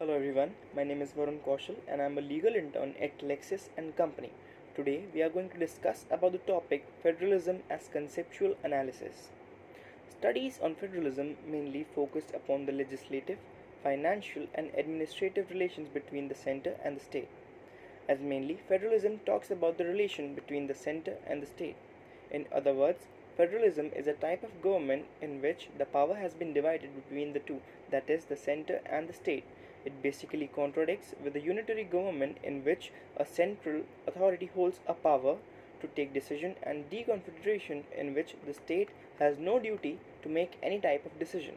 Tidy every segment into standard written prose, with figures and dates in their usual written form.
Hello everyone, my name is Varun Kaushal and I am a legal intern at LEXIS and Company. Today we are going to discuss about the topic Federalism as Conceptual Analysis. Studies on federalism mainly focused upon the legislative, financial and administrative relations between the center and the state. As mainly federalism talks about the relation between the center and the state. In other words, federalism is a type of government in which the power has been divided between the two, that is, the center and the state. It basically contradicts with the unitary government in which a central authority holds a power to take decision and deconfederation in which the state has no duty to make any type of decision.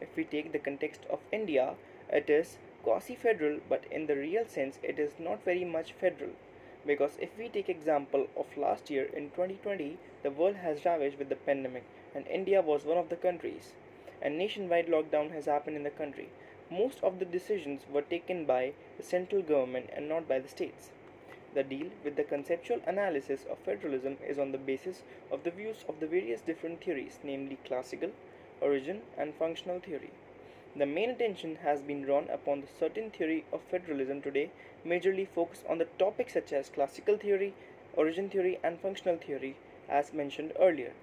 If we take the context of India, it is quasi-federal, but in the real sense it is not very much federal. Because if we take example of last year in 2020, the world has ravaged with the pandemic and India was one of the countries. And nationwide lockdown has happened in the country. Most of the decisions were taken by the central government and not by the states. The deal with the conceptual analysis of federalism is on the basis of the views of the various different theories, namely classical, origin, and functional theory. The main attention has been drawn upon the certain theory of federalism today, majorly focused on the topics such as classical theory, origin theory, and functional theory, as mentioned earlier.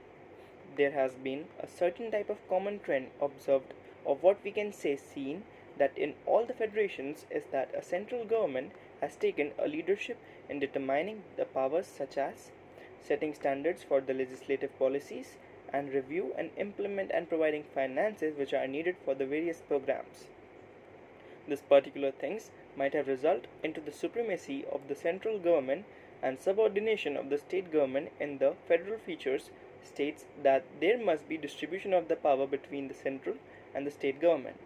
There has been a certain type of common trend observed of what we can say seen that in all the federations is that a central government has taken a leadership in determining the powers such as setting standards for the legislative policies and review and implement and providing finances which are needed for the various programs. This particular things might have result into the supremacy of the central government and subordination of the state government in the federal features states that there must be distribution of the power between the central and the state government.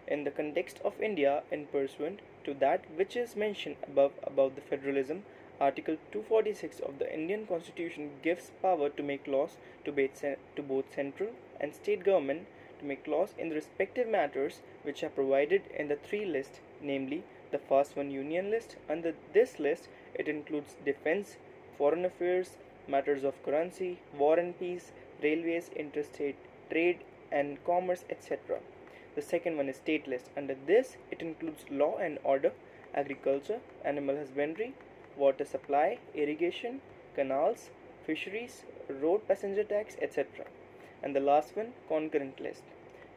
In the context of India, in pursuant to that which is mentioned above about the federalism, Article 246 of the Indian Constitution gives power to make laws to both central and state government to make laws in the respective matters which are provided in the three lists, namely the first one Union list. Under this list, it includes defense, foreign affairs, matters of currency, war and peace, railways, interstate trade and commerce, etc. The second one is state list. Under this, it includes law and order, agriculture, animal husbandry, water supply, irrigation, canals, fisheries, road passenger tax, etc. And the last one, concurrent list.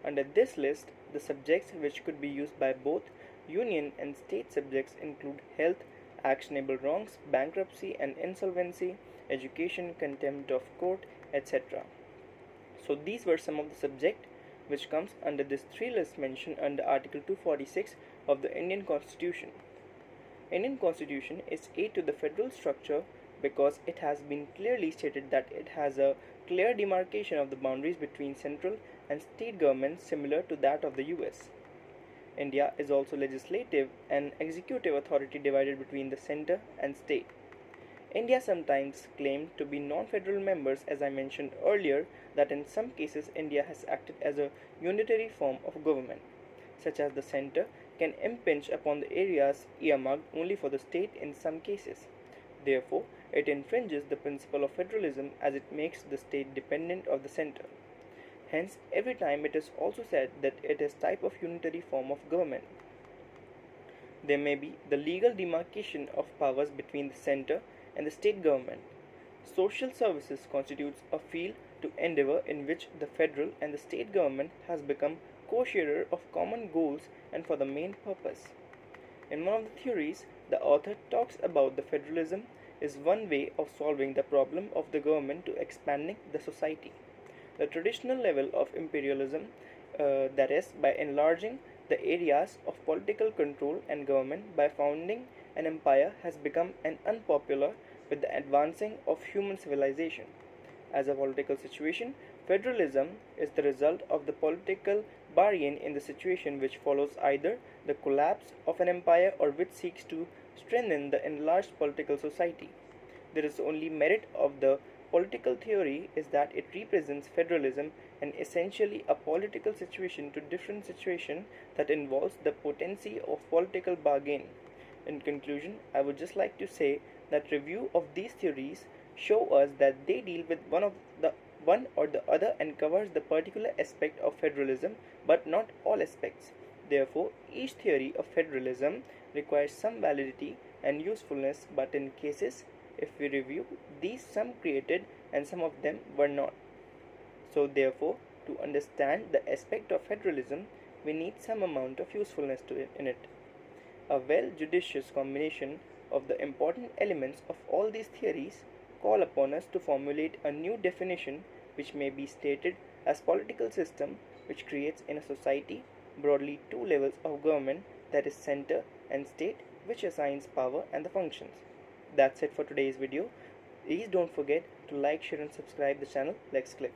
Under this list, the subjects which could be used by both union and state subjects include health, actionable wrongs, bankruptcy and insolvency, education, contempt of court, etc. So these were some of the subjects which comes under this three lists mentioned under Article 246 of the Indian Constitution. Indian Constitution is aid to the federal structure because it has been clearly stated that it has a clear demarcation of the boundaries between central and state governments similar to that of the US. India is also legislative and executive authority divided between the center and state. India sometimes claimed to be non-federal members, as I mentioned earlier, that in some cases India has acted as a unitary form of government, such as the center can impinge upon the areas earmarked only for the state in some cases. Therefore, it infringes the principle of federalism as it makes the state dependent of the center. Hence, every time it is also said that it is type of unitary form of government. There may be the legal demarcation of powers between the center and the state government. Social services constitutes a field to endeavor in which the federal and the state government has become co-sharer of common goals and for the main purpose. In one of the theories, the author talks about the federalism is one way of solving the problem of the government to expanding the society. The traditional level of imperialism, that is, by enlarging the areas of political control and government by founding an empire, has become an unpopular with the advancing of human civilization. As a political situation, federalism is the result of the political bargain in the situation which follows either the collapse of an empire or which seeks to strengthen the enlarged political society. There is only merit of the political theory is that it represents federalism and essentially a political situation to different situation that involves the potency of political bargain. In conclusion, I would just like to say that review of these theories show us that they deal with one or the other and covers the particular aspect of federalism but not all aspects. Therefore, each theory of federalism requires some validity and usefulness, but in cases, if we review, these some created and some of them were not. So therefore, to understand the aspect of federalism, we need some amount of usefulness in it. A well-judicious combination of the important elements of all these theories call upon us to formulate a new definition which may be stated as political system which creates in a society broadly two levels of government, that is center and state, which assigns power and the functions. That's it for today's video. Please don't forget to like, share and subscribe the channel LEXCLIQ.